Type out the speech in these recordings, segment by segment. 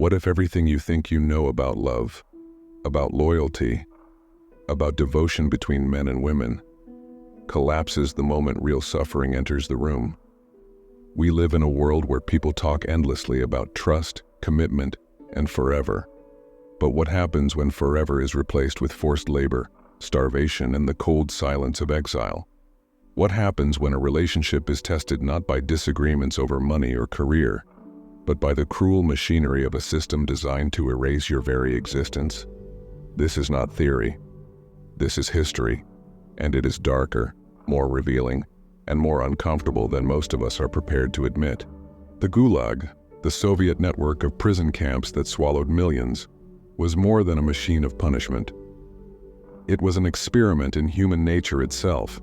What if everything you think you know about love, about loyalty, about devotion between men and women, collapses the moment real suffering enters the room? We live in a world where people talk endlessly about trust, commitment, and forever. But what happens when forever is replaced with forced labor, starvation, and the cold silence of exile? What happens when a relationship is tested not by disagreements over money or career, but by the cruel machinery of a system designed to erase your very existence? This is not theory. This is history, and it is darker, more revealing, and more uncomfortable than most of us are prepared to admit. The Gulag, the Soviet network of prison camps that swallowed millions, was more than a machine of punishment. It was an experiment in human nature itself.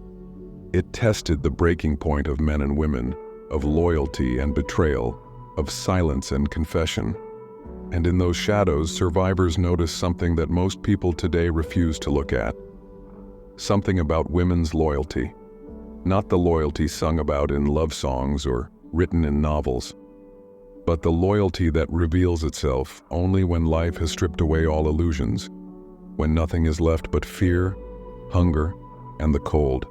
It tested the breaking point of men and women, of loyalty and betrayal, of silence and confession. And in those shadows, survivors noticed something that most people today refuse to look at. Something about women's loyalty. Not the loyalty sung about in love songs or written in novels, but the loyalty that reveals itself only when life has stripped away all illusions, when nothing is left but fear, hunger, and the cold.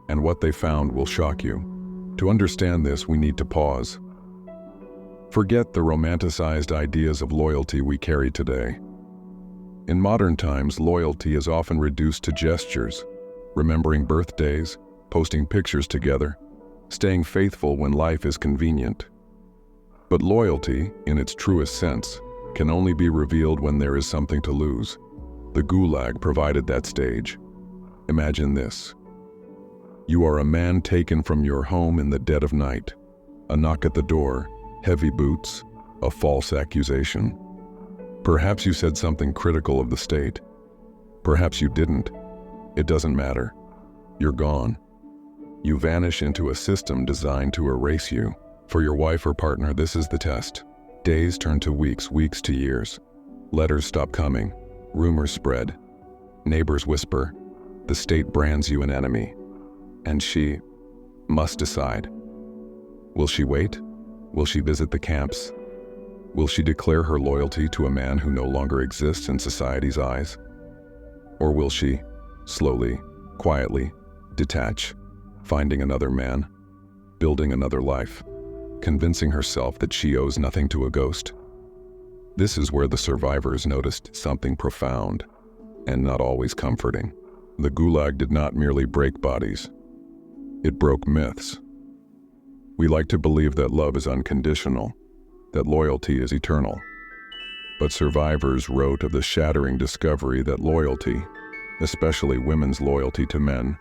And what they found will shock you. To understand this, we need to pause. Forget the romanticized ideas of loyalty we carry today. In modern times, loyalty is often reduced to gestures, remembering birthdays, posting pictures together, staying faithful when life is convenient. But loyalty, in its truest sense, can only be revealed when there is something to lose. The Gulag provided that stage. Imagine this. You are a man taken from your home in the dead of night. A knock at the door, heavy boots, a false accusation. Perhaps you said something critical of the state. Perhaps you didn't. It doesn't matter. You're gone. You vanish into a system designed to erase you. For your wife or partner, this is the test. Days turn to weeks, weeks to years. Letters stop coming. Rumors spread. Neighbors whisper. The state brands you an enemy. And she must decide. Will she wait? Will she visit the camps? Will she declare her loyalty to a man who no longer exists in society's eyes? Or will she, slowly, quietly, detach, finding another man, building another life, convincing herself that she owes nothing to a ghost? This is where the survivors noticed something profound, and not always comforting. The Gulag did not merely break bodies. It broke myths. We like to believe that love is unconditional, that loyalty is eternal. But survivors wrote of the shattering discovery that loyalty, especially women's loyalty to men,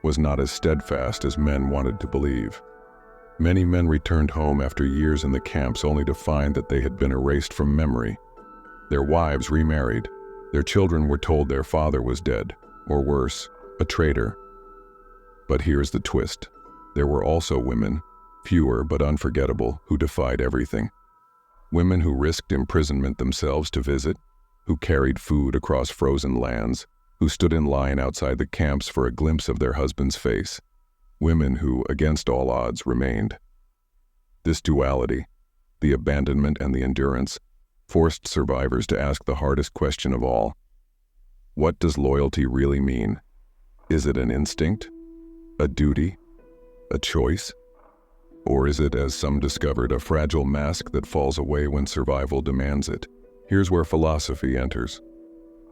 was not as steadfast as men wanted to believe. Many men returned home after years in the camps only to find that they had been erased from memory. Their wives remarried. Their children were told their father was dead, or worse, a traitor. But here's the twist. There were also women, fewer but unforgettable, who defied everything. Women who risked imprisonment themselves to visit, who carried food across frozen lands, who stood in line outside the camps for a glimpse of their husband's face. Women who, against all odds, remained. This duality, the abandonment and the endurance, forced survivors to ask the hardest question of all. What does loyalty really mean? Is it an instinct? A duty? A choice? Or is it, as some discovered, a fragile mask that falls away when survival demands it? Here's where philosophy enters.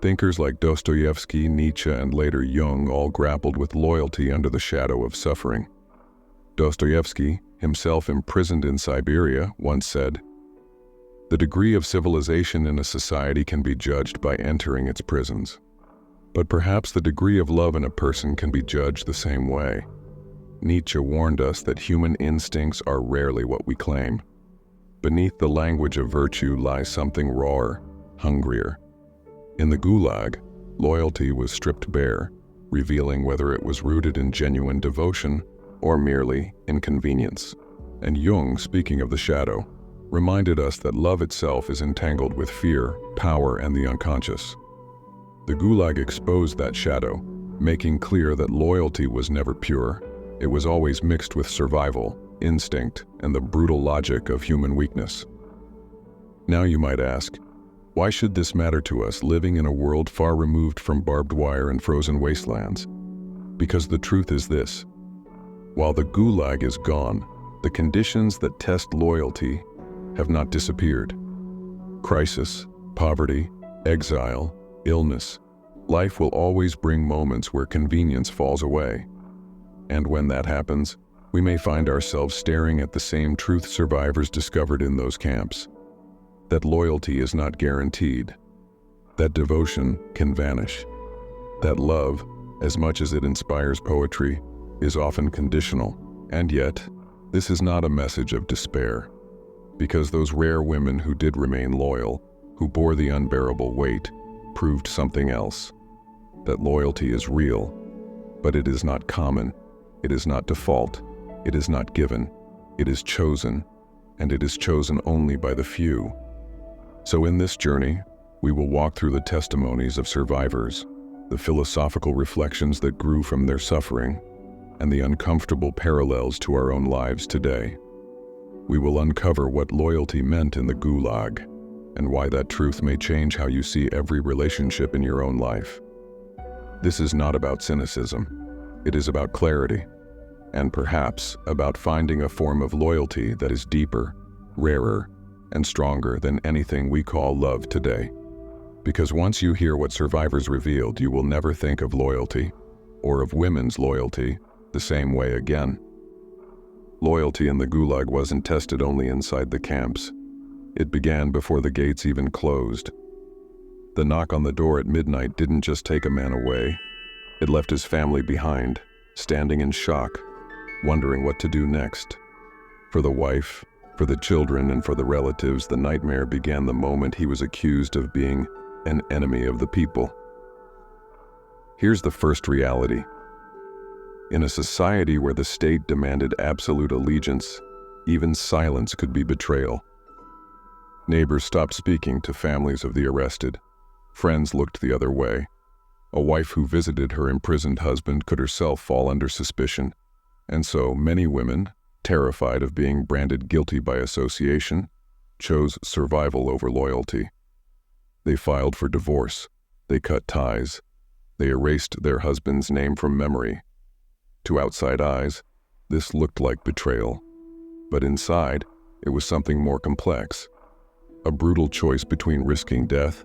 Thinkers like Dostoevsky, Nietzsche, and later Jung all grappled with loyalty under the shadow of suffering. Dostoevsky, himself imprisoned in Siberia, once said, "The degree of civilization in a society can be judged by entering its prisons. But perhaps the degree of love in a person can be judged the same way." Nietzsche warned us that human instincts are rarely what we claim. Beneath the language of virtue lies something rawer, hungrier. In the Gulag, loyalty was stripped bare, revealing whether it was rooted in genuine devotion or merely in convenience. And Jung, speaking of the shadow, reminded us that love itself is entangled with fear, power, and the unconscious. The Gulag exposed that shadow, making clear that loyalty was never pure. It was always mixed with survival, instinct, and the brutal logic of human weakness. Now you might ask, why should this matter to us living in a world far removed from barbed wire and frozen wastelands? Because the truth is this: while the Gulag is gone, the conditions that test loyalty have not disappeared. Crisis, poverty, exile, illness. Life will always bring moments where convenience falls away. And when that happens, we may find ourselves staring at the same truth survivors discovered in those camps: that loyalty is not guaranteed, that devotion can vanish, that love, as much as it inspires poetry, is often conditional. And yet, this is not a message of despair, because those rare women who did remain loyal, who bore the unbearable weight, proved something else: that loyalty is real, but it is not common, it is not default, it is not given, it is chosen, and it is chosen only by the few. So in this journey, we will walk through the testimonies of survivors, the philosophical reflections that grew from their suffering, and the uncomfortable parallels to our own lives today. We will uncover what loyalty meant in the Gulag, and why that truth may change how you see every relationship in your own life. This is not about cynicism. It is about clarity, and perhaps about finding a form of loyalty that is deeper, rarer, and stronger than anything we call love today. Because once you hear what survivors revealed, you will never think of loyalty, or of women's loyalty, the same way again. Loyalty in the Gulag wasn't tested only inside the camps. It began before the gates even closed. The knock on the door at midnight didn't just take a man away. It left his family behind, standing in shock, wondering what to do next. For the wife, for the children, and for the relatives, the nightmare began the moment he was accused of being an enemy of the people. Here's the first reality. In a society where the state demanded absolute allegiance, even silence could be betrayal. Neighbors stopped speaking to families of the arrested. Friends looked the other way. A wife who visited her imprisoned husband could herself fall under suspicion. And so many women, terrified of being branded guilty by association, chose survival over loyalty. They filed for divorce. They cut ties. They erased their husband's name from memory. To outside eyes, this looked like betrayal. But inside, it was something more complex. A brutal choice between risking death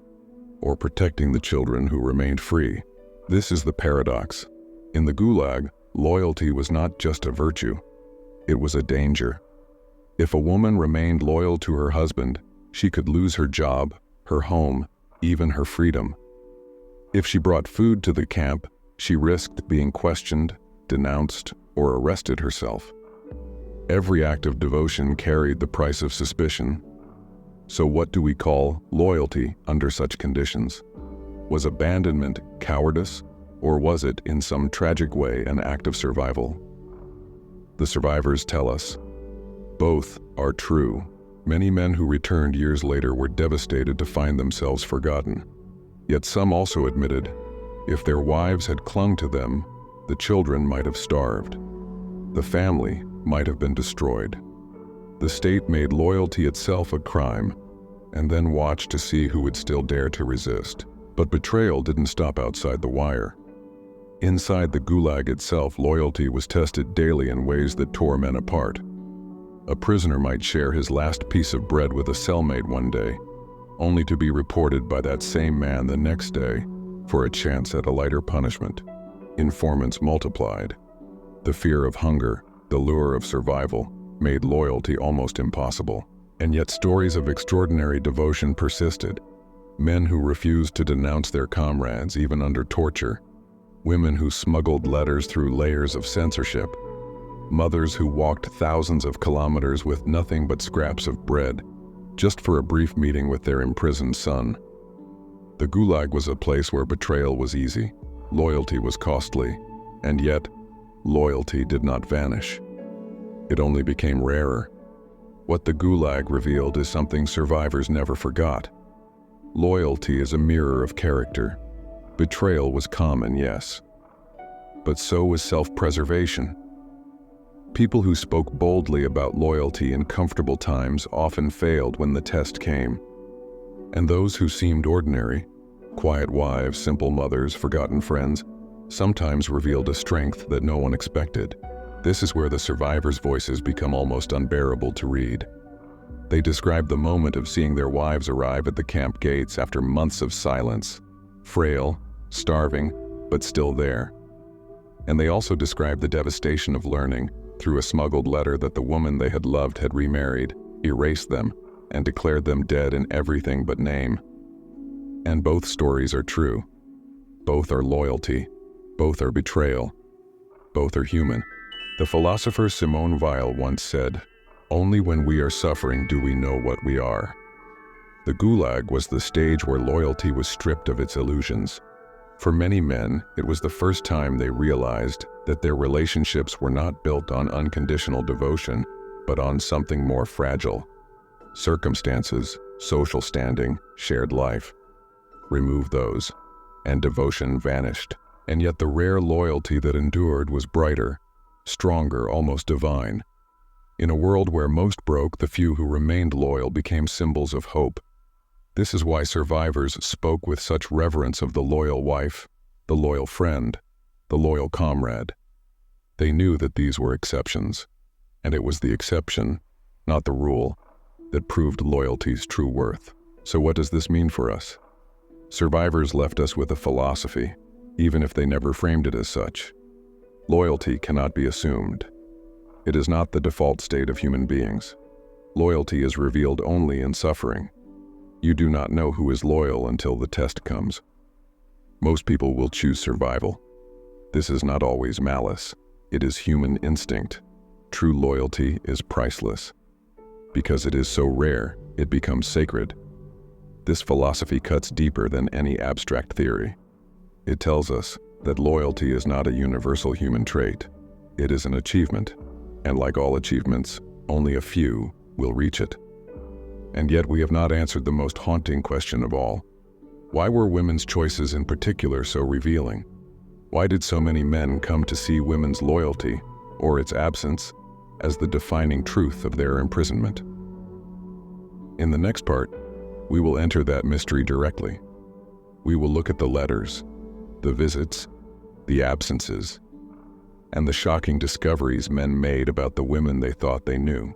or protecting the children who remained free. This is the paradox. In the Gulag, loyalty was not just a virtue. It was a danger. If a woman remained loyal to her husband, she could lose her job, her home, even her freedom. If she brought food to the camp, she risked being questioned, denounced, or arrested herself. Every act of devotion carried the price of suspicion. So what do we call loyalty under such conditions? Was abandonment cowardice, or was it, in some tragic way, an act of survival? The survivors tell us both are true. Many men who returned years later were devastated to find themselves forgotten. Yet some also admitted, if their wives had clung to them, the children might have starved. The family might have been destroyed. The state made loyalty itself a crime, and then watched to see who would still dare to resist. But betrayal didn't stop outside the wire. Inside the Gulag itself, loyalty was tested daily in ways that tore men apart. A prisoner might share his last piece of bread with a cellmate one day, only to be reported by that same man the next day for a chance at a lighter punishment. Informants multiplied. The fear of hunger, the lure of survival, made loyalty almost impossible. And yet stories of extraordinary devotion persisted. Men who refused to denounce their comrades even under torture. Women who smuggled letters through layers of censorship. Mothers who walked thousands of kilometers with nothing but scraps of bread, just for a brief meeting with their imprisoned son. The Gulag was a place where betrayal was easy, loyalty was costly, and yet, loyalty did not vanish. It only became rarer. What the Gulag revealed is something survivors never forgot. Loyalty is a mirror of character. Betrayal was common, yes, but so was self-preservation. People who spoke boldly about loyalty in comfortable times often failed when the test came. And those who seemed ordinary, quiet wives, simple mothers, forgotten friends, sometimes revealed a strength that no one expected. This is where the survivors' voices become almost unbearable to read. They describe the moment of seeing their wives arrive at the camp gates after months of silence, frail, starving, but still there. And they also describe the devastation of learning, through a smuggled letter, that the woman they had loved had remarried, erased them, and declared them dead in everything but name. And both stories are true. Both are loyalty. Both are betrayal. Both are human. The philosopher Simone Weil once said, "Only when we are suffering do we know what we are." The Gulag was the stage where loyalty was stripped of its illusions. For many men, it was the first time they realized that their relationships were not built on unconditional devotion, but on something more fragile. Circumstances, social standing, shared life. Remove those, and devotion vanished. And yet the rare loyalty that endured was brighter, stronger, almost divine. In a world where most broke, the few who remained loyal became symbols of hope. This is why survivors spoke with such reverence of the loyal wife, the loyal friend, the loyal comrade. They knew that these were exceptions, and it was the exception, not the rule, that proved loyalty's true worth. So what does this mean for us? Survivors left us with a philosophy, even if they never framed it as such. Loyalty cannot be assumed. It is not the default state of human beings. Loyalty is revealed only in suffering. You do not know who is loyal until the test comes. Most people will choose survival. This is not always malice. It is human instinct. True loyalty is priceless. Because it is so rare, it becomes sacred. This philosophy cuts deeper than any abstract theory. It tells us that loyalty is not a universal human trait. It is an achievement, and like all achievements, only a few will reach it. And yet we have not answered the most haunting question of all. Why were women's choices in particular so revealing? Why did so many men come to see women's loyalty, or its absence, as the defining truth of their imprisonment? In the next part, we will enter that mystery directly. We will look at the letters, the visits, the absences, and the shocking discoveries men made about the women they thought they knew.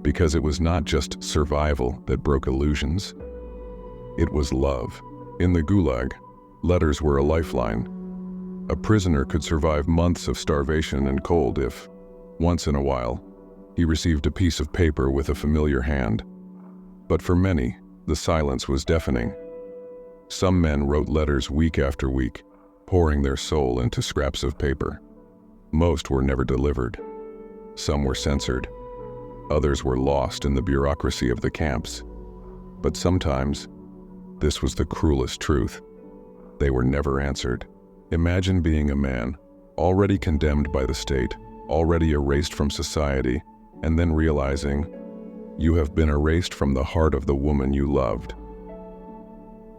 Because it was not just survival that broke illusions, it was love. In the Gulag, letters were a lifeline. A prisoner could survive months of starvation and cold if, once in a while, he received a piece of paper with a familiar hand. But for many, the silence was deafening. Some men wrote letters week after week, pouring their soul into scraps of paper. Most were never delivered. Some were censored. Others were lost in the bureaucracy of the camps. But sometimes, this was the cruelest truth. They were never answered. Imagine being a man, already condemned by the state, already erased from society, and then realizing you have been erased from the heart of the woman you loved.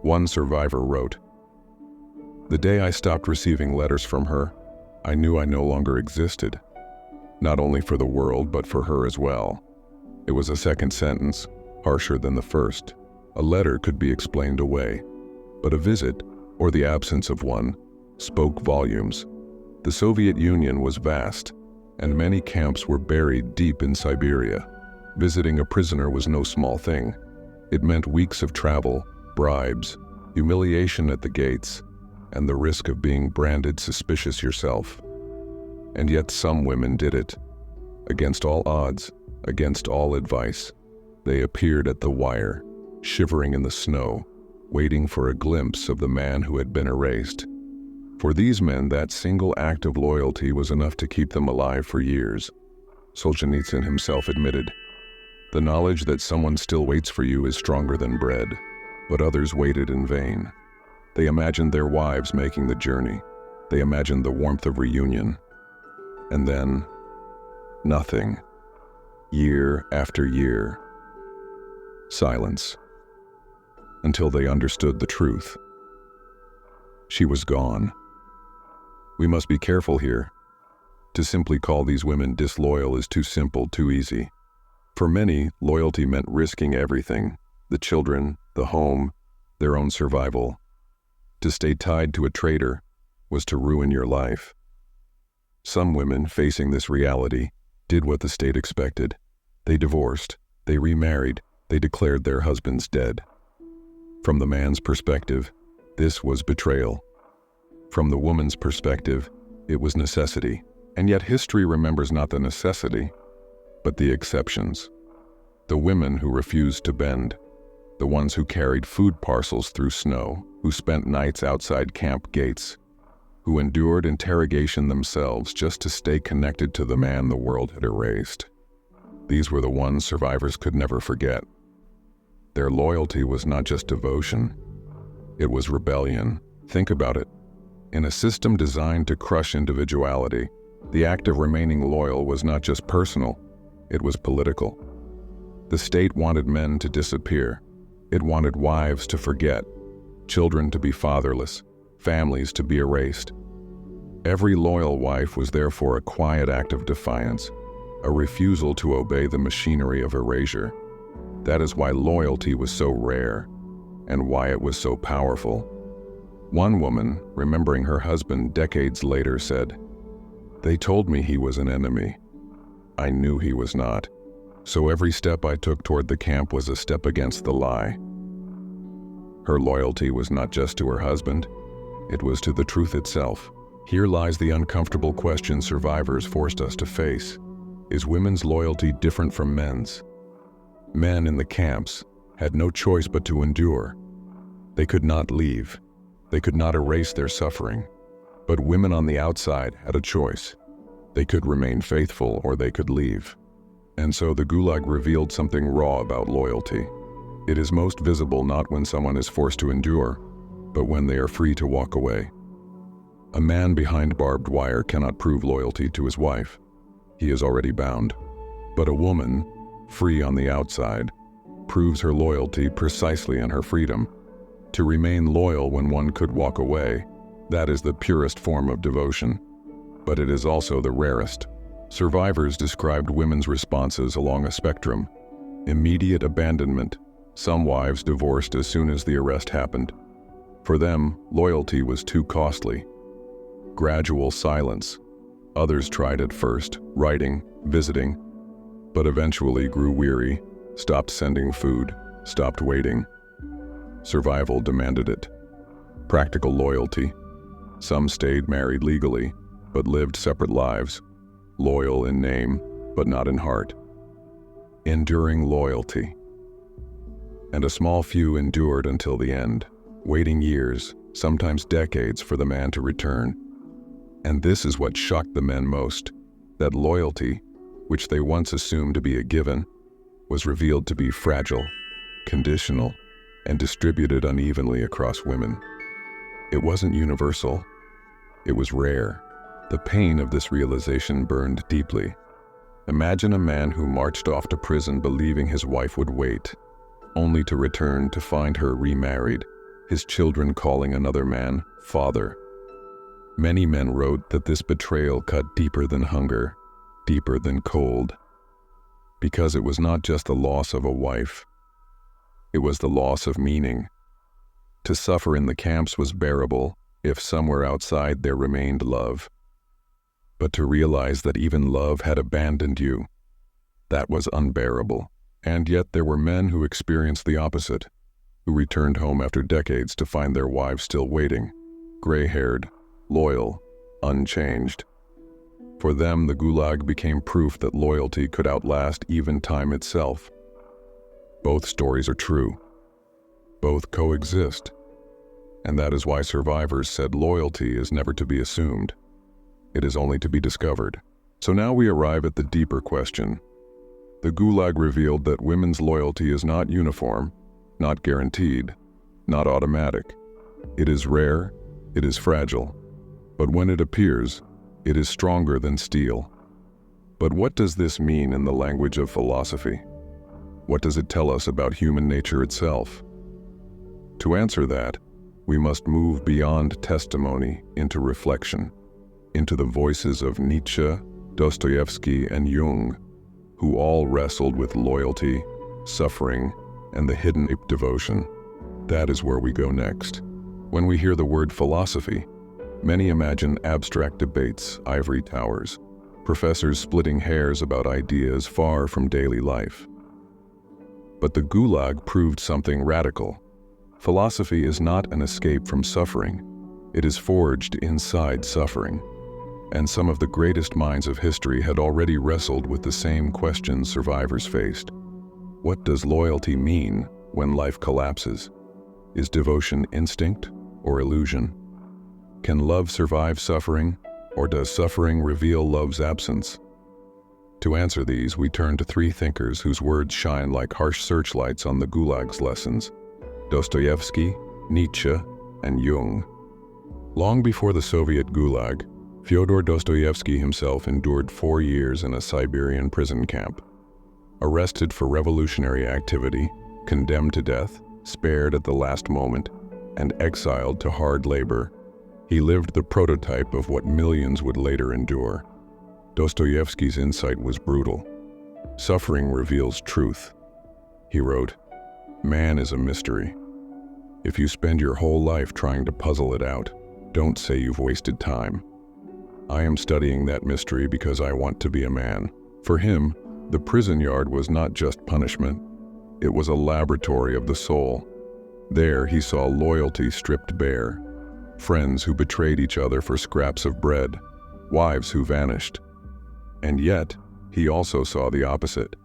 One survivor wrote, "The day I stopped receiving letters from her, I knew I no longer existed. Not only for the world, but for her as well." It was a second sentence, harsher than the first. A letter could be explained away, but a visit, or the absence of one, spoke volumes. The Soviet Union was vast, and many camps were buried deep in Siberia. Visiting a prisoner was no small thing. It meant weeks of travel, bribes, humiliation at the gates, and the risk of being branded suspicious yourself. And yet some women did it. Against all odds, against all advice, they appeared at the wire, shivering in the snow, waiting for a glimpse of the man who had been erased. For these men, that single act of loyalty was enough to keep them alive for years. Solzhenitsyn himself admitted, "The knowledge that someone still waits for you is stronger than bread," but others waited in vain. They imagined their wives making the journey. They imagined the warmth of reunion. And then, nothing. Year after year. Silence. Until they understood the truth. She was gone. We must be careful here. To simply call these women disloyal is too simple, too easy. For many, loyalty meant risking everything, the children, the home, their own survival. To stay tied to a traitor was to ruin your life. Some women, facing this reality, did what the state expected. They divorced, they remarried, they declared their husbands dead. From the man's perspective, this was betrayal. From the woman's perspective, it was necessity. And yet history remembers not the necessity, but the exceptions. The women who refused to bend, the ones who carried food parcels through snow, who spent nights outside camp gates, who endured interrogation themselves just to stay connected to the man the world had erased. These were the ones survivors could never forget. Their loyalty was not just devotion, it was rebellion. Think about it. In a system designed to crush individuality, the act of remaining loyal was not just personal, it was political. The state wanted men to disappear. It wanted wives to forget, children to be fatherless, families to be erased. Every loyal wife was therefore a quiet act of defiance, a refusal to obey the machinery of erasure. That is why loyalty was so rare, and why it was so powerful. One woman, remembering her husband decades later, said, "They told me he was an enemy. I knew he was not. So every step I took toward the camp was a step against the lie." Her loyalty was not just to her husband, it was to the truth itself. Here lies the uncomfortable question survivors forced us to face. Is women's loyalty different from men's? Men in the camps had no choice but to endure. They could not leave. They could not erase their suffering. But women on the outside had a choice. They could remain faithful or they could leave. And so the Gulag revealed something raw about loyalty. It is most visible not when someone is forced to endure, but when they are free to walk away. A man behind barbed wire cannot prove loyalty to his wife. He is already bound. But a woman, free on the outside, proves her loyalty precisely in her freedom. To remain loyal when one could walk away, that is the purest form of devotion. But it is also the rarest. Survivors described women's responses along a spectrum. Immediate abandonment. Some wives divorced as soon as the arrest happened. For them, loyalty was too costly. Gradual silence. Others tried at first, writing, visiting, but eventually grew weary, stopped sending food, stopped waiting. Survival demanded it. Practical loyalty. Some stayed married legally, but lived separate lives, loyal in name, but not in heart. Enduring loyalty. And a small few endured until the end, waiting years, sometimes decades, for the man to return. And this is what shocked the men most, that loyalty, which they once assumed to be a given, was revealed to be fragile, conditional, and distributed unevenly across women. It wasn't universal. It was rare. The pain of this realization burned deeply. Imagine a man who marched off to prison believing his wife would wait, only to return to find her remarried, his children calling another man father. Many men wrote that this betrayal cut deeper than hunger, deeper than cold, because it was not just the loss of a wife, it was the loss of meaning. To suffer in the camps was bearable if somewhere outside there remained love. But to realize that even love had abandoned you, that was unbearable. And yet there were men who experienced the opposite, who returned home after decades to find their wives still waiting, gray-haired, loyal, unchanged. For them, the Gulag became proof that loyalty could outlast even time itself. Both stories are true. Both coexist. And that is why survivors said loyalty is never to be assumed. It is only to be discovered. So now we arrive at the deeper question. The Gulag revealed that women's loyalty is not uniform, not guaranteed, not automatic. It is rare, it is fragile, but when it appears, it is stronger than steel. But what does this mean in the language of philosophy? What does it tell us about human nature itself? To answer that, we must move beyond testimony into reflection, into the voices of Nietzsche, Dostoevsky, and Jung, who all wrestled with loyalty, suffering, and the hidden devotion. That is where we go next. When we hear the word philosophy, many imagine abstract debates, ivory towers, professors splitting hairs about ideas far from daily life. But the Gulag proved something radical. Philosophy is not an escape from suffering. It is forged inside suffering. And some of the greatest minds of history had already wrestled with the same questions survivors faced. What does loyalty mean when life collapses? Is devotion instinct or illusion? Can love survive suffering, or does suffering reveal love's absence? To answer these, we turn to three thinkers whose words shine like harsh searchlights on the Gulag's lessons: Dostoevsky, Nietzsche, and Jung. Long before the Soviet Gulag, Fyodor Dostoevsky himself endured 4 years in a Siberian prison camp. Arrested for revolutionary activity, condemned to death, spared at the last moment, and exiled to hard labor, he lived the prototype of what millions would later endure. Dostoevsky's insight was brutal. Suffering reveals truth. He wrote, "Man is a mystery. If you spend your whole life trying to puzzle it out, don't say you've wasted time. I am studying that mystery because I want to be a man." For him, the prison yard was not just punishment. It was a laboratory of the soul. There he saw loyalty stripped bare, friends who betrayed each other for scraps of bread, wives who vanished. And yet, he also saw the opposite: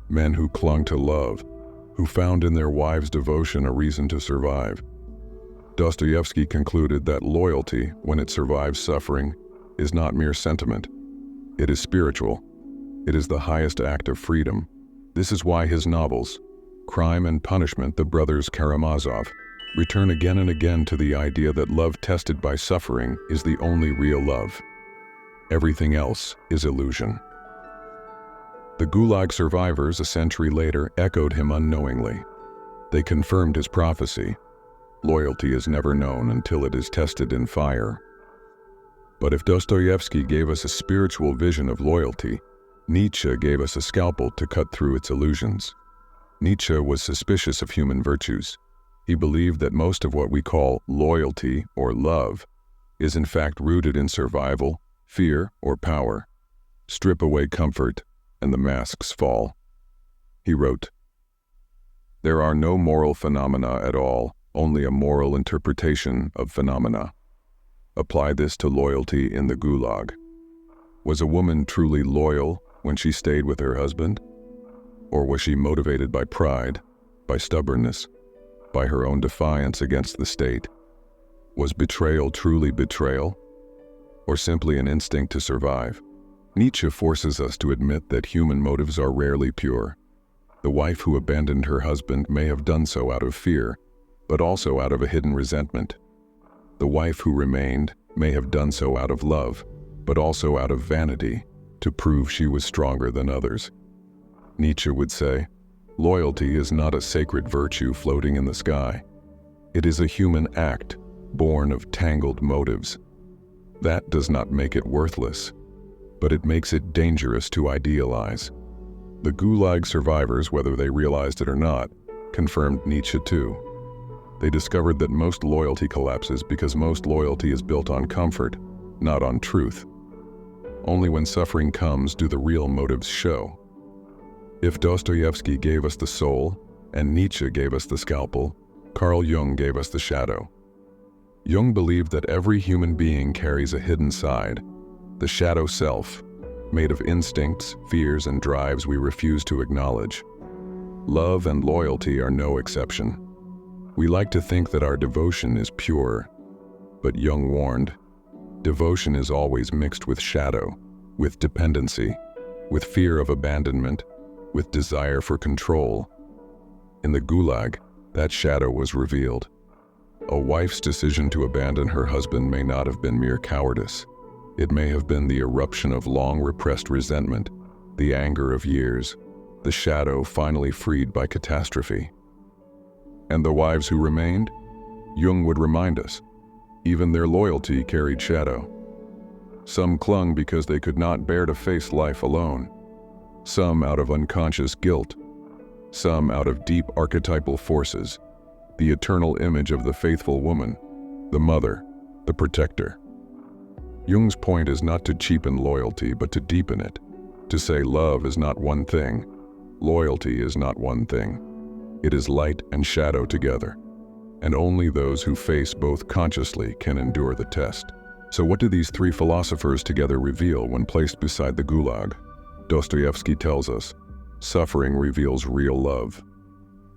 men who clung to love, who found in their wives' devotion a reason to survive. Dostoevsky concluded that loyalty, when it survives suffering, is not mere sentiment. It is spiritual. It is the highest act of freedom. This is why his novels, Crime and Punishment, The Brothers Karamazov, return again and again to the idea that love tested by suffering is the only real love. Everything else is illusion. The Gulag survivors a century later echoed him unknowingly. They confirmed his prophecy: loyalty is never known until it is tested in fire. But if Dostoevsky gave us a spiritual vision of loyalty, Nietzsche gave us a scalpel to cut through its illusions. Nietzsche was suspicious of human virtues. He believed that most of what we call loyalty or love is in fact rooted in survival, fear, or power. Strip away comfort, and the masks fall. He wrote, "There are no moral phenomena at all, only a moral interpretation of phenomena." Apply this to loyalty in the Gulag. Was a woman truly loyal when she stayed with her husband? Or was she motivated by pride, by stubbornness, by her own defiance against the state? Was betrayal truly betrayal, or simply an instinct to survive? Nietzsche forces us to admit that human motives are rarely pure. The wife who abandoned her husband may have done so out of fear, but also out of a hidden resentment. The wife who remained may have done so out of love, but also out of vanity, to prove she was stronger than others. Nietzsche would say, loyalty is not a sacred virtue floating in the sky. It is a human act, born of tangled motives. That does not make it worthless, but it makes it dangerous to idealize. The Gulag survivors, whether they realized it or not, confirmed Nietzsche too. They discovered that most loyalty collapses because most loyalty is built on comfort, not on truth. Only when suffering comes do the real motives show. If Dostoevsky gave us the soul, and Nietzsche gave us the scalpel, Carl Jung gave us the shadow. Jung believed that every human being carries a hidden side, the shadow self, made of instincts, fears, and drives we refuse to acknowledge. Love and loyalty are no exception. We like to think that our devotion is pure, but Jung warned, devotion is always mixed with shadow, with dependency, with fear of abandonment, with desire for control. In the Gulag, that shadow was revealed. A wife's decision to abandon her husband may not have been mere cowardice. It may have been the eruption of long-repressed resentment, the anger of years, the shadow finally freed by catastrophe. And the wives who remained? Jung would remind us, even their loyalty carried shadow. Some clung because they could not bear to face life alone. Some out of unconscious guilt. some out of deep archetypal forces, the eternal image of the faithful woman, the mother, the protector. Jung's point is not to cheapen loyalty, but to deepen it, to say love is not one thing, loyalty is not one thing. It is light and shadow together, and only those who face both consciously can endure the test. So what do these three philosophers together reveal when placed beside the Gulag? Dostoevsky tells us, suffering reveals real love.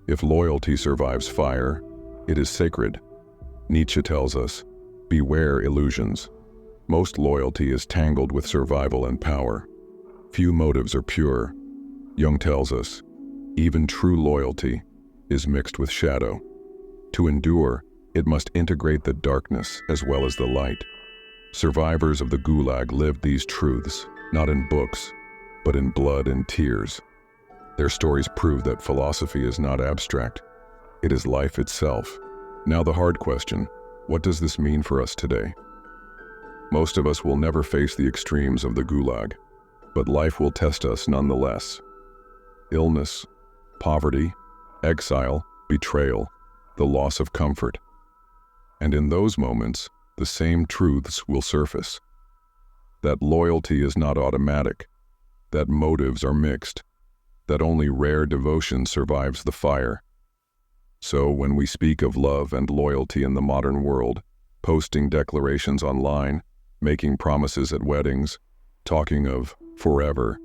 If loyalty survives fire, it is sacred. Nietzsche tells us, beware illusions. Most loyalty is tangled with survival and power. Few motives are pure. Jung tells us, even true loyalty is mixed with shadow. To endure, it must integrate the darkness as well as the light. Survivors of the Gulag lived these truths, not in books, but in blood and tears. Their stories prove that philosophy is not abstract. It is life itself. Now the hard question, what does this mean for us today? Most of us will never face the extremes of the Gulag, but life will test us nonetheless. Illness, poverty, exile, betrayal, the loss of comfort. And in those moments, the same truths will surface. That loyalty is not automatic, that motives are mixed, that only rare devotion survives the fire. So when we speak of love and loyalty in the modern world, posting declarations online, making promises at weddings, talking of forever,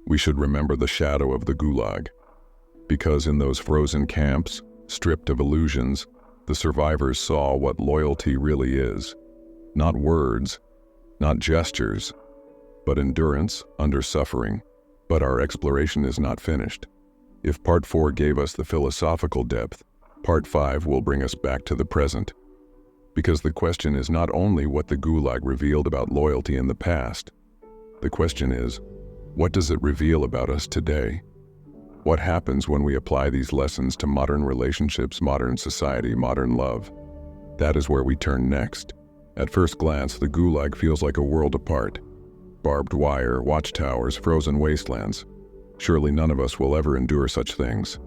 we should remember the shadow of the Gulag. Because in those frozen camps, stripped of illusions, the survivors saw what loyalty really is. Not words, not gestures, but endurance under suffering. But our exploration is not finished. If Part 4 gave us the philosophical depth, Part 5 will bring us back to the present. Because the question is not only what the Gulag revealed about loyalty in the past. The question is, what does it reveal about us today? What happens when we apply these lessons to modern relationships, modern society, modern love? That is where we turn next. At first glance, the Gulag feels like a world apart. Barbed wire, watchtowers, frozen wastelands. Surely none of us will ever endure such things.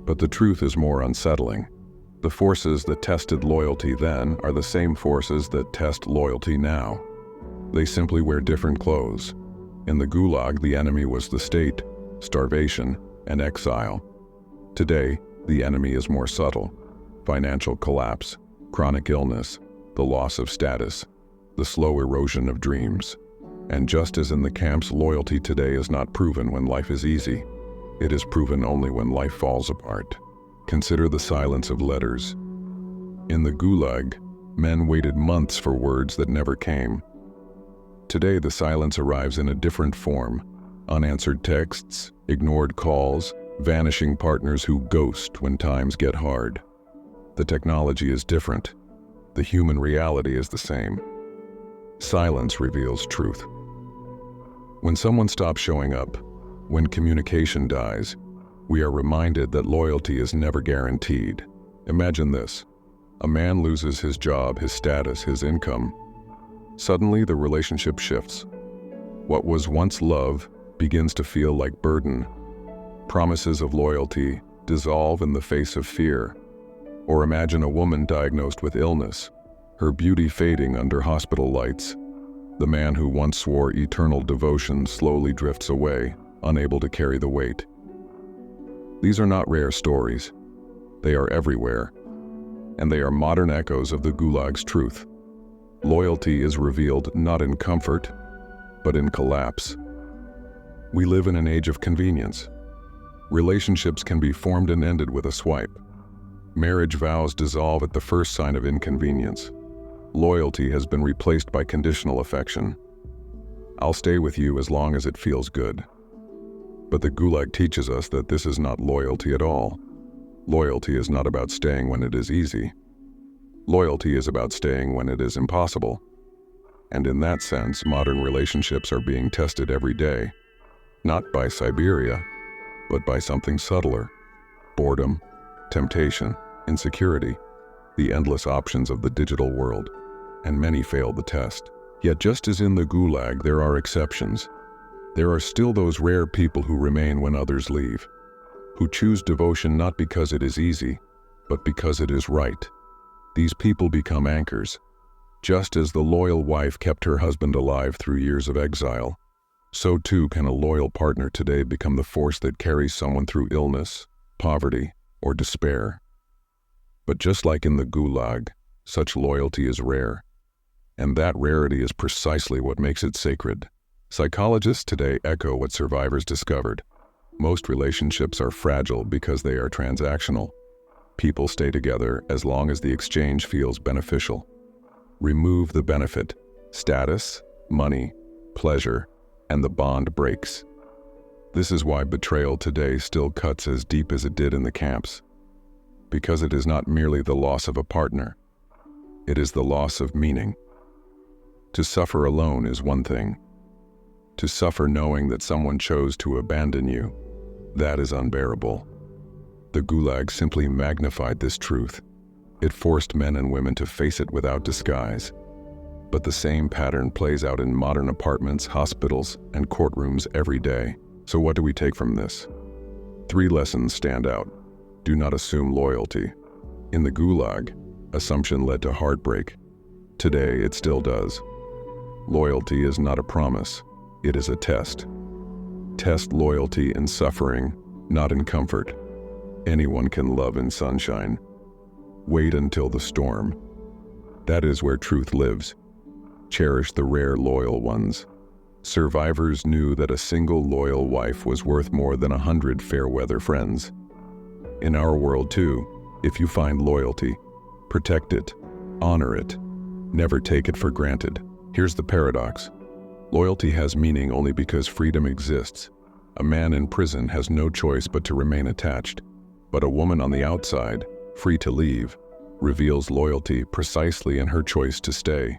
But the truth is more unsettling. The forces that tested loyalty then are the same forces that test loyalty now. They simply wear different clothes. In the Gulag, the enemy was the state, starvation, and exile. Today, the enemy is more subtle. Financial collapse, chronic illness, the loss of status, the slow erosion of dreams. And just as in the camps, loyalty today is not proven when life is easy. It is proven only when life falls apart. Consider the silence of letters. In the Gulag, men waited months for words that never came. Today, the silence arrives in a different form. Unanswered texts, ignored calls, vanishing partners who ghost when times get hard. The technology is different. The human reality is the same. Silence reveals truth. When someone stops showing up, when communication dies, we are reminded that loyalty is never guaranteed. Imagine this. A man loses his job, his status, his income. Suddenly, the relationship shifts. What was once love begins to feel like burden. Promises of loyalty dissolve in the face of fear. Or imagine a woman diagnosed with illness, her beauty fading under hospital lights. The man who once swore eternal devotion slowly drifts away, unable to carry the weight. These are not rare stories. They are everywhere, and they are modern echoes of the Gulag's truth. Loyalty is revealed not in comfort, but in collapse. We live in an age of convenience. Relationships can be formed and ended with a swipe. Marriage vows dissolve at the first sign of inconvenience. Loyalty has been replaced by conditional affection. I'll stay with you as long as it feels good. But the Gulag teaches us that this is not loyalty at all. Loyalty is not about staying when it is easy. Loyalty is about staying when it is impossible. And in that sense, modern relationships are being tested every day, not by Siberia, but by something subtler. Boredom, temptation, insecurity, the endless options of the digital world, and many fail the test. Yet just as in the Gulag, there are exceptions. There are still those rare people who remain when others leave. who choose devotion not because it is easy, but because it is right. These people become anchors. Just as the loyal wife kept her husband alive through years of exile, so too can a loyal partner today become the force that carries someone through illness, poverty, or despair. But just like in the Gulag, such loyalty is rare. And that rarity is precisely what makes it sacred. Psychologists today echo what survivors discovered. Most relationships are fragile because they are transactional. People stay together as long as the exchange feels beneficial. Remove the benefit, status, money, pleasure, and the bond breaks. This is why betrayal today still cuts as deep as it did in the camps. Because it is not merely the loss of a partner. It is the loss of meaning. To suffer alone is one thing. To suffer knowing that someone chose to abandon you, that is unbearable. The Gulag simply magnified this truth. It forced men and women to face it without disguise. But the same pattern plays out in modern apartments, hospitals, and courtrooms every day. So what do we take from this? 3 lessons stand out. Do not assume loyalty. In the Gulag, assumption led to heartbreak. Today, it still does. Loyalty is not a promise. It is a test. Test loyalty in suffering, not in comfort. Anyone can love in sunshine. Wait until the storm. That is where truth lives. Cherish the rare loyal ones. Survivors knew that a single loyal wife was worth more than 100 fair-weather friends. In our world too, if you find loyalty, protect it, honor it, never take it for granted. Here's the paradox. Loyalty has meaning only because freedom exists. A man in prison has no choice but to remain attached. But a woman on the outside, free to leave, reveals loyalty precisely in her choice to stay.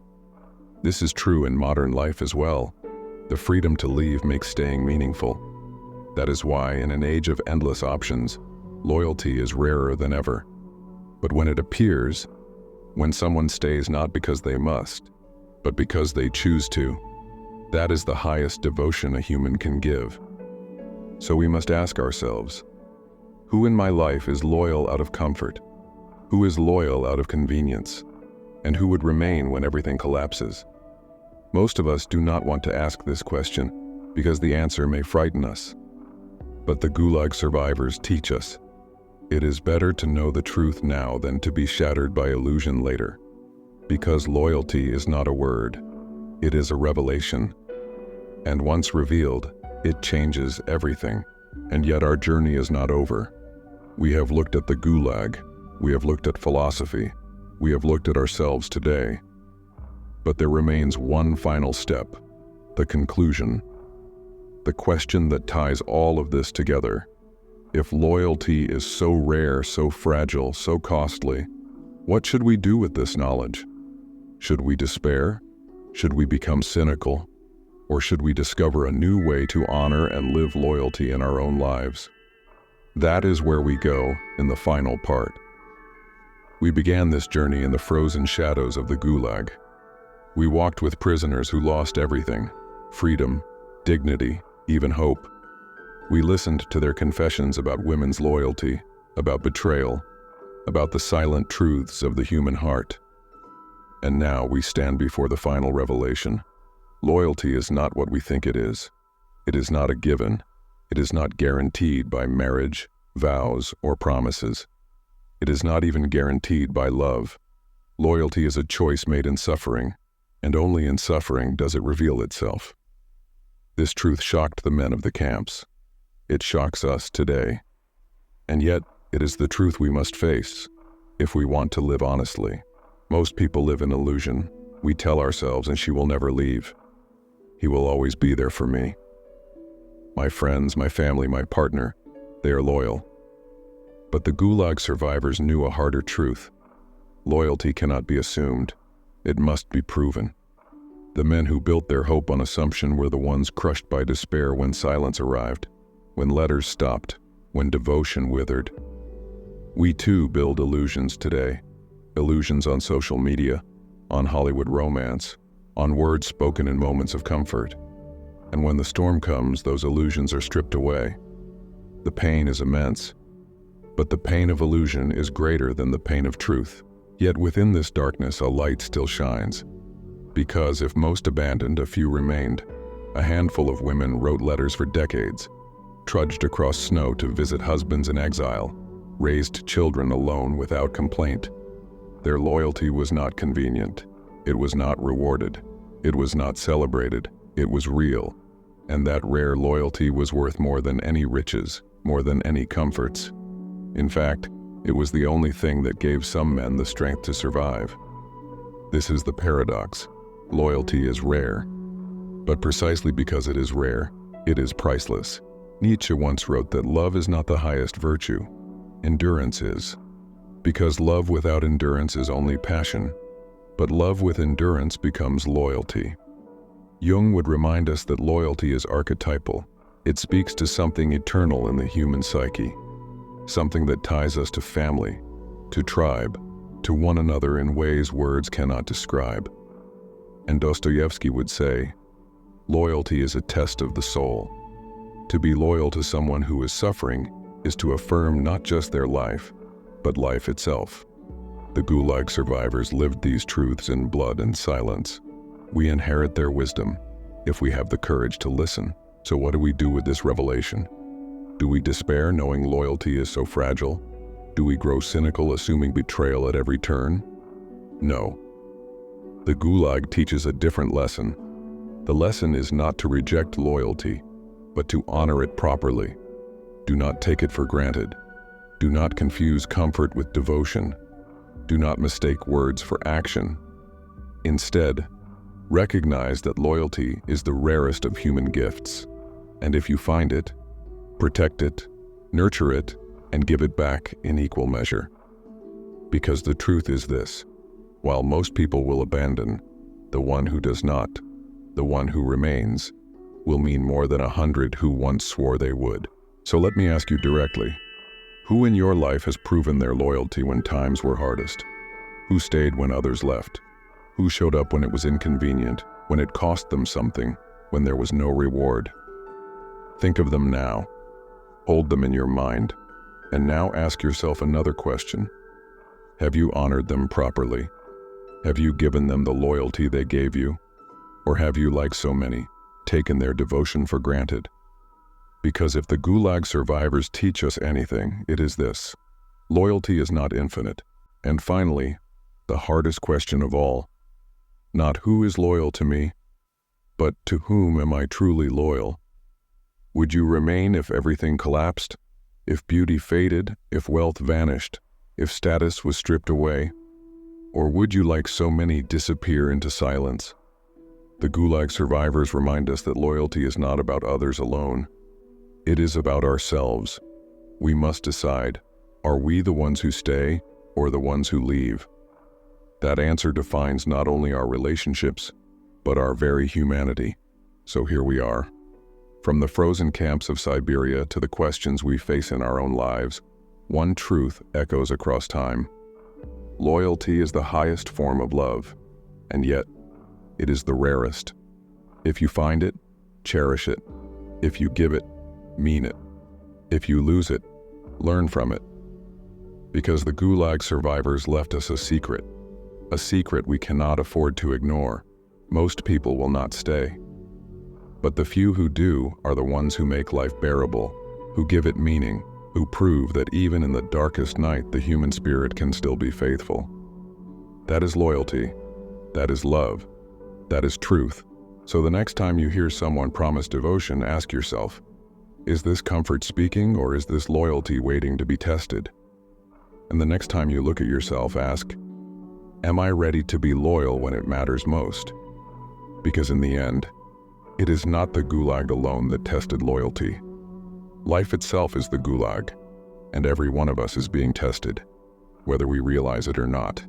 This is true in modern life as well. The freedom to leave makes staying meaningful. That is why, in an age of endless options, loyalty is rarer than ever. But when it appears, when someone stays not because they must, but because they choose to, that is the highest devotion a human can give. So we must ask ourselves, who in my life is loyal out of comfort? Who is loyal out of convenience? And who would remain when everything collapses? Most of us do not want to ask this question because the answer may frighten us. But the Gulag survivors teach us, it is better to know the truth now than to be shattered by illusion later. Because loyalty is not a word, it is a revelation. And once revealed, it changes everything. And yet our journey is not over. We have looked at the Gulag, we have looked at philosophy, we have looked at ourselves today. But there remains one final step, the conclusion. The question that ties all of this together. If loyalty is so rare, so fragile, so costly, what should we do with this knowledge? Should we despair? Should we become cynical? Or should we discover a new way to honor and live loyalty in our own lives? That is where we go in the final part. We began this journey in the frozen shadows of the Gulag. We walked with prisoners who lost everything, freedom, dignity, even hope. We listened to their confessions about women's loyalty, about betrayal, about the silent truths of the human heart. And now we stand before the final revelation. Loyalty is not what we think it is. It is not a given. It is not guaranteed by marriage, vows, or promises. It is not even guaranteed by love. Loyalty is a choice made in suffering, and only in suffering does it reveal itself. This truth shocked the men of the camps. It shocks us today. And yet, it is the truth we must face, if we want to live honestly. Most people live in illusion. We tell ourselves, and she will never leave. He will always be there for me. My friends, my family, my partner, they are loyal. But the Gulag survivors knew a harder truth. Loyalty cannot be assumed. It must be proven. The men who built their hope on assumption were the ones crushed by despair when silence arrived, when letters stopped, when devotion withered. We too build illusions today. Illusions on social media, on Hollywood romance, on words spoken in moments of comfort. And when the storm comes, those illusions are stripped away. The pain is immense, but the pain of illusion is greater than the pain of truth. Yet within this darkness a light still shines. Because if most abandoned, a few remained. A handful of women wrote letters for decades, trudged across snow to visit husbands in exile, raised children alone without complaint. Their loyalty was not convenient. It was not rewarded. It was not celebrated. It was real. And that rare loyalty was worth more than any riches, more than any comforts. In fact, it was the only thing that gave some men the strength to survive. This is the paradox. Loyalty is rare. But precisely because it is rare, it is priceless. Nietzsche once wrote that love is not the highest virtue. Endurance is. Because love without endurance is only passion. But love with endurance becomes loyalty. Jung would remind us that loyalty is archetypal. It speaks to something eternal in the human psyche. Something that ties us to family, to tribe, to one another in ways words cannot describe. And Dostoevsky would say, loyalty is a test of the soul. To be loyal to someone who is suffering is to affirm not just their life, but life itself. The Gulag survivors lived these truths in blood and silence. We inherit their wisdom if we have the courage to listen. So what do we do with this revelation? Do we despair knowing loyalty is so fragile? Do we grow cynical assuming betrayal at every turn? No. The Gulag teaches a different lesson. The lesson is not to reject loyalty, but to honor it properly. Do not take it for granted. Do not confuse comfort with devotion. Do not mistake words for action. Instead, recognize that loyalty is the rarest of human gifts. And if you find it, protect it, nurture it, and give it back in equal measure. Because the truth is this: while most people will abandon, the one who does not, the one who remains, will mean more than 100 who once swore they would. So let me ask you directly, who in your life has proven their loyalty when times were hardest? Who stayed when others left? Who showed up when it was inconvenient, when it cost them something, when there was no reward? Think of them now. Hold them in your mind. And now ask yourself another question. Have you honored them properly? Have you given them the loyalty they gave you? Or have you, like so many, taken their devotion for granted? Because if the Gulag survivors teach us anything, it is this: loyalty is not infinite. And finally, the hardest question of all, not who is loyal to me, but to whom am I truly loyal? Would you remain if everything collapsed? If beauty faded? If wealth vanished? If status was stripped away? Or would you, like so many, disappear into silence? The Gulag survivors remind us that loyalty is not about others alone. It is about ourselves. We must decide, are we the ones who stay or the ones who leave? That answer defines not only our relationships, but our very humanity. So here we are. From the frozen camps of Siberia to the questions we face in our own lives, one truth echoes across time. Loyalty is the highest form of love, and yet it is the rarest. If you find it, cherish it. If you give it, mean it. If you lose it, learn from it. Because the Gulag survivors left us a secret we cannot afford to ignore. Most people will not stay. But the few who do are the ones who make life bearable, who give it meaning, who prove that even in the darkest night the human spirit can still be faithful. That is loyalty. That is love. That is truth. So the next time you hear someone promise devotion, ask yourself, is this comfort speaking, or is this loyalty waiting to be tested? And the next time you look at yourself, ask, am I ready to be loyal when it matters most? Because in the end, it is not the Gulag alone that tested loyalty. Life itself is the Gulag, and every one of us is being tested, whether we realize it or not.